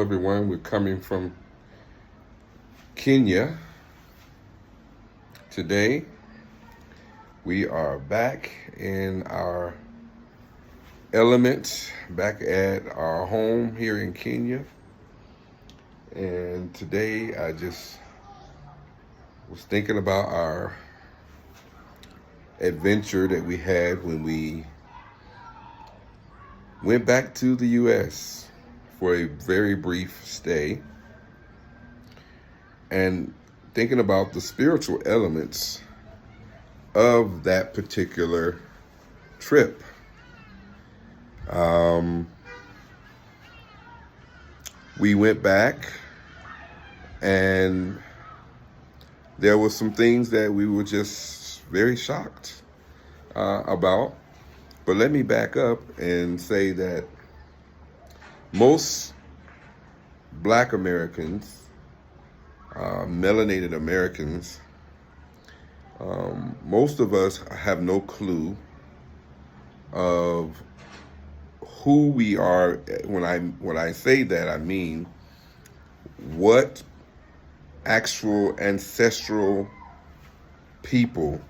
everyone. We're coming from Kenya today. We are back in our element, back at our home here in Kenya. And today I just was thinking about our adventure that we had when we went back to the U.S. for a very brief stay, and thinking about the spiritual elements of that particular trip. We went back, and there were some things that we were just very shocked about. But let me back up and say that most Black Americans, melanated Americans, most of us have no clue of who we are. When I say that, I mean what actual ancestral people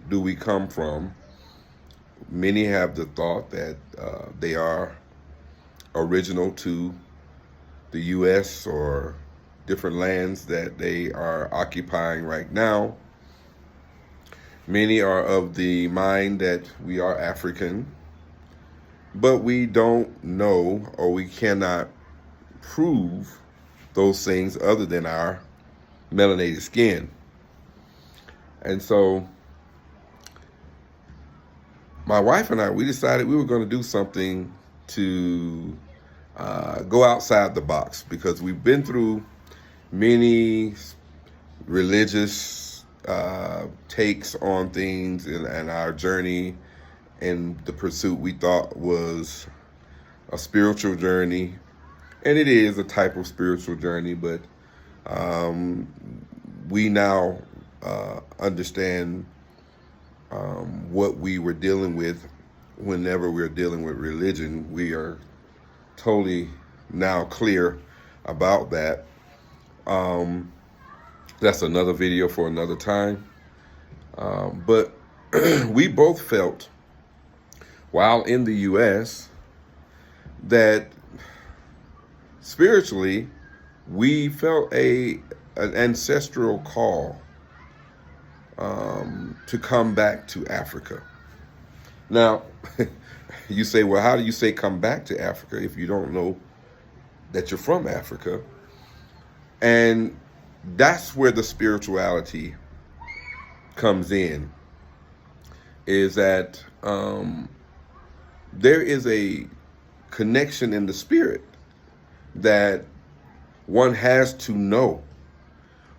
do we come from. Many have the thought that they are original to the U.S. or different lands that they are occupying right now. Many are of the mind that we are African, but we don't know, or we cannot prove those things other than our melanated skin. And so my wife and I, we decided we were going to do something to go outside the box, because we've been through many religious takes on things, and our journey and the pursuit we thought was a spiritual journey, and it is a type of spiritual journey, but we now understand what we were dealing with. Whenever we're dealing with religion, we are totally now clear about that. That's another video for another time. But we both felt while in the U.S. that spiritually we felt an ancestral call to come back to Africa. Now, you say, well, how do you say come back to Africa if you don't know that you're from Africa? And that's where the spirituality comes in, is that there is a connection in the spirit that one has to know.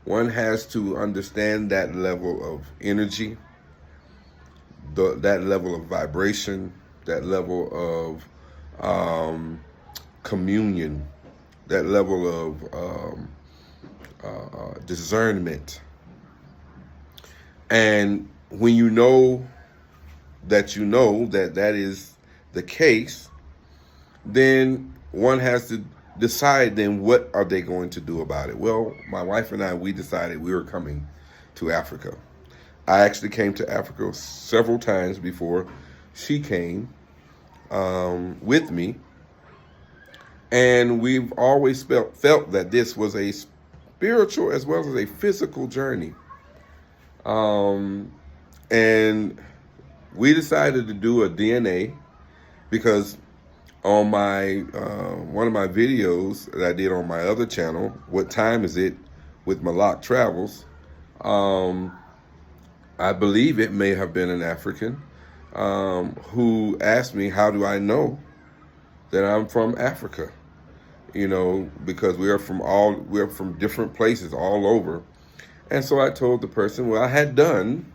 One has to understand that level of energy, that level of vibration, that level of communion, that level of discernment. And when you know that that is the case, then one has to decide then what are they going to do about it. Well, my wife and I, we decided we were coming to Africa. I actually came to Africa several times before she came with me. And we've always felt that this was a spiritual as well as a physical journey. And we decided to do a DNA, because on my one of my videos that I did on my other channel, What Time Is It with Malak Travels, I believe it may have been an African who asked me, how do I know that I'm from Africa? Because we're from different places all over. And so I told the person, well, I had done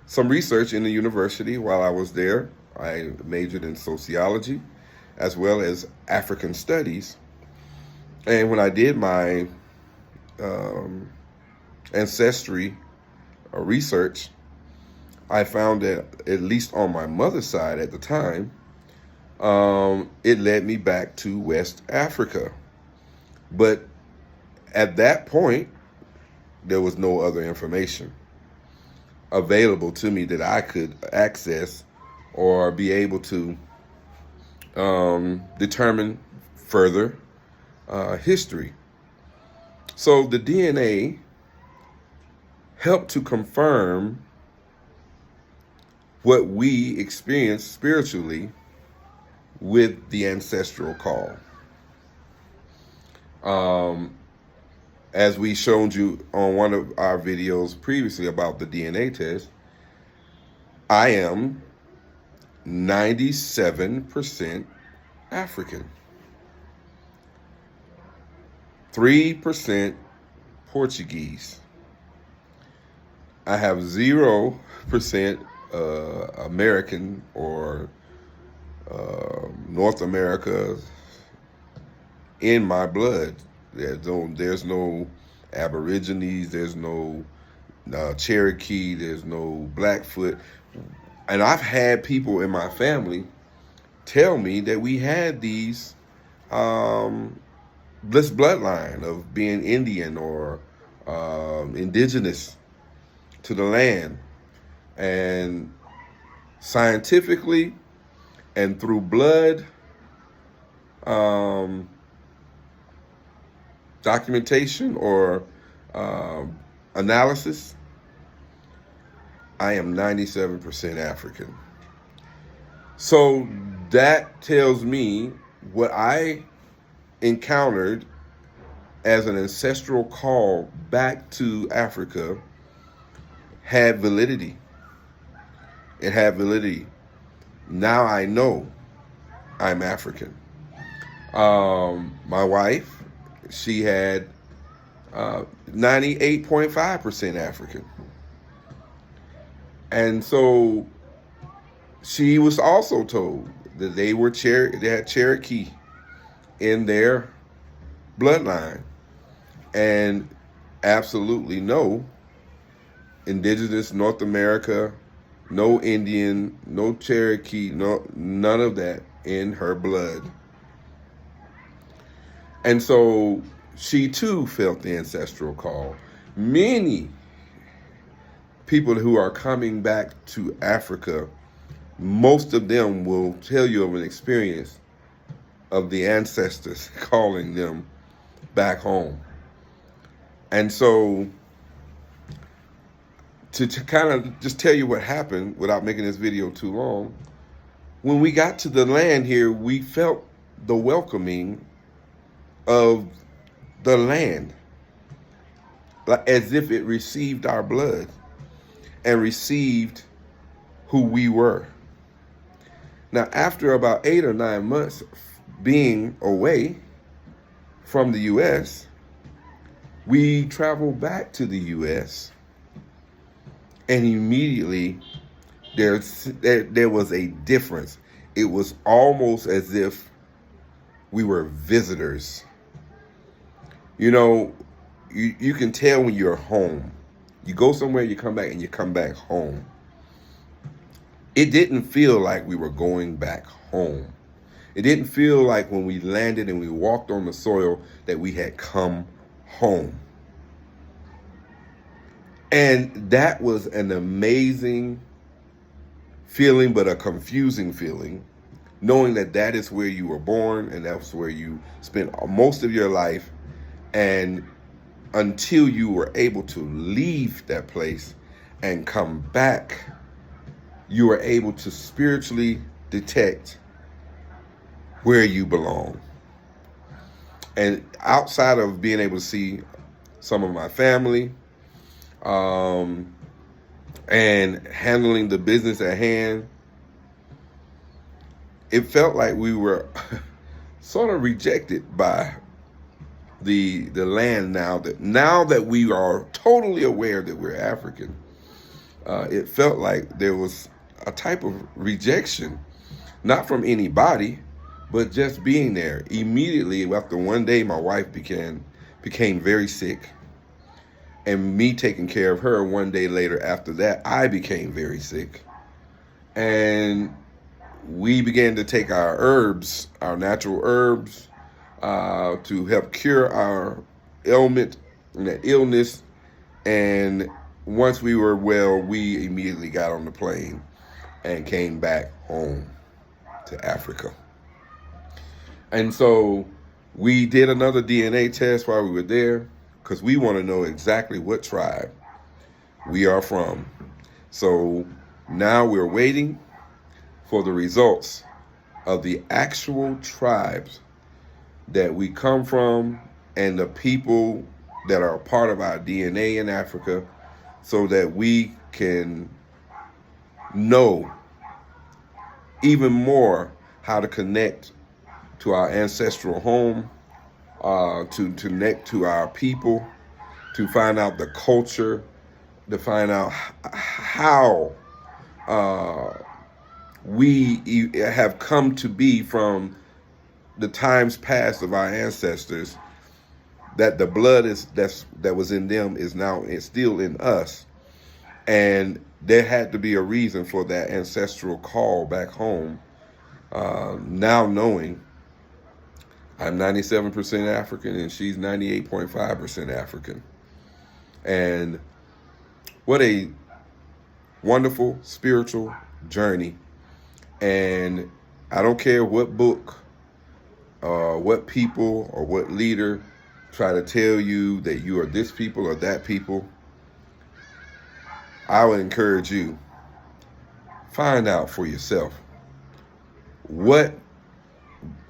some research in the university while I was there. I majored in sociology as well as African studies. And when I did my ancestry research, I found that, at least on my mother's side at the time, it led me back to West Africa. But at that point, there was no other information available to me that I could access or be able to determine further history. So the DNA helped to confirm what we experience spiritually with the ancestral call. As we showed you on one of our videos previously about the DNA test, I am 97% African, 3% Portuguese. I have 0% American or North America in my blood. There's no Aborigines, there's no Cherokee, there's no Blackfoot. And I've had people in my family tell me that we had this bloodline of being Indian or indigenous to the land. And scientifically and through blood documentation or analysis, I am 97% African. So that tells me what I encountered as an ancestral call back to Africa had validity. It had validity. Now I know I'm African. My wife, she had 98.5% African. And so she was also told that they had Cherokee in their bloodline. And absolutely no indigenous North America, no Indian, no Cherokee, none of that in her blood. And so she too felt the ancestral call. Many people who are coming back to Africa, most of them will tell you of an experience of the ancestors calling them back home. And so to kind of just tell you what happened without making this video too long, when we got to the land here, we felt the welcoming of the land, like as if it received our blood and received who we were. Now, after about 8 or 9 months being away from the U.S., we traveled back to the U.S. and immediately there was a difference. It was almost as if we were visitors. You know, you can tell when you're home. You go somewhere, you come back, and you come back home. It didn't feel like we were going back home. It didn't feel like when we landed and we walked on the soil that we had come home. And that was an amazing feeling, but a confusing feeling, knowing that that is where you were born and that's where you spent most of your life. And until you were able to leave that place and come back, you were able to spiritually detect where you belong. And outside of being able to see some of my family, and handling the business at hand, it felt like we were sort of rejected by the land. Now that we are totally aware that we're African, it felt like there was a type of rejection, not from anybody, but just being there. Immediately after one day, my wife became very sick. And me taking care of her, one day later after that, I became very sick. And we began to take our herbs, our natural herbs, to help cure our ailment and that illness. And once we were well, we immediately got on the plane and came back home to Africa. And so we did another DNA test while we were there because we want to know exactly what tribe we are from. So now we're waiting for the results of the actual tribes that we come from and the people that are a part of our DNA in Africa, so that we can know even more how to connect to our ancestral home, to connect to our people, to find out the culture, to find out how we have come to be from the times past of our ancestors, that the blood that was in them is now still in us. And there had to be a reason for that ancestral call back home. Now knowing I'm 97% African and she's 98.5% African. And what a wonderful spiritual journey. And I don't care what book, what people, or what leader try to tell you that you are this people or that people. I would encourage you, find out for yourself what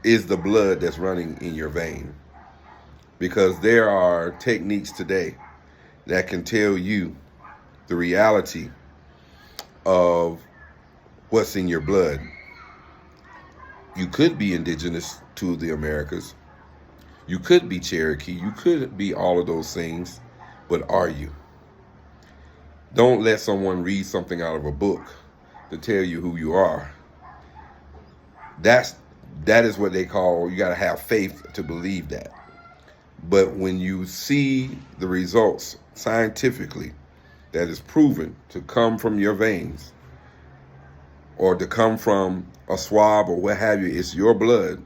is the blood that's running in your vein. Because there are techniques today that can tell you the reality of what's in your blood. You could be indigenous to the Americas. You could be Cherokee. You could be all of those things. But are you? Don't let someone read something out of a book to tell you who you are. That is what they call, you got to have faith to believe that. But when you see the results scientifically, that is proven to come from your veins or to come from a swab or what have you, it's your blood,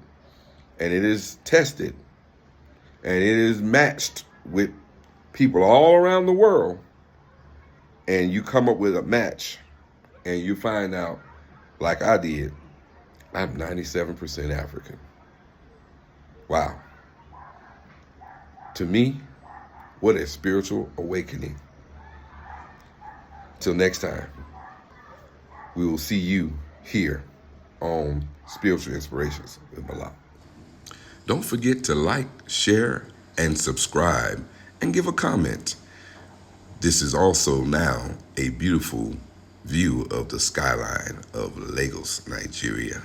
and it is tested and it is matched with people all around the world, and you come up with a match and you find out, like I did, I'm 97% African. Wow. To me, what a spiritual awakening. Till next time, we will see you here on Spiritual Inspirations with Malak. Don't forget to like, share, and subscribe, and give a comment. This is also now a beautiful view of the skyline of Lagos, Nigeria.